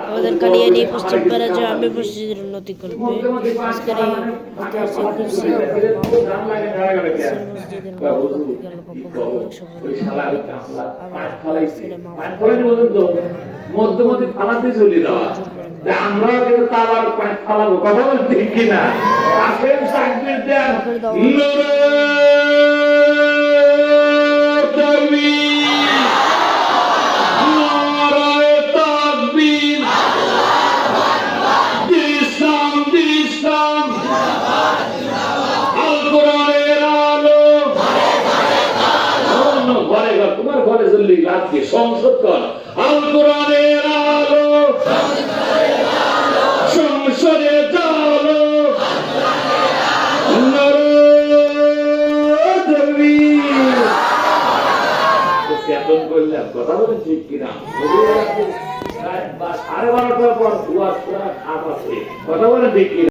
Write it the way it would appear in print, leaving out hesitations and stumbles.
আমাদের কালিয়ানী পশ্চিমপাড়া জামে মসজিদের উন্নতি করবে। আজকের এই ঐতিহাসিক দিবসে মসজিদের উন্নতি করতে মধ্যমধ্যে ফালাতে চলে যাওয়া আমরা কিন্তু তার ফালাবো কথা বলতে কিনা আসেন তাকবীর দেন তোমার ঘরে চললি রাতকে সংসদ কর আল কোরআনের আলো সংসদে চলো চেতন করলাম কথা বলে ঠিক কিনা সাড়ে 12টার পর কথা বলে ঠিক কিনা।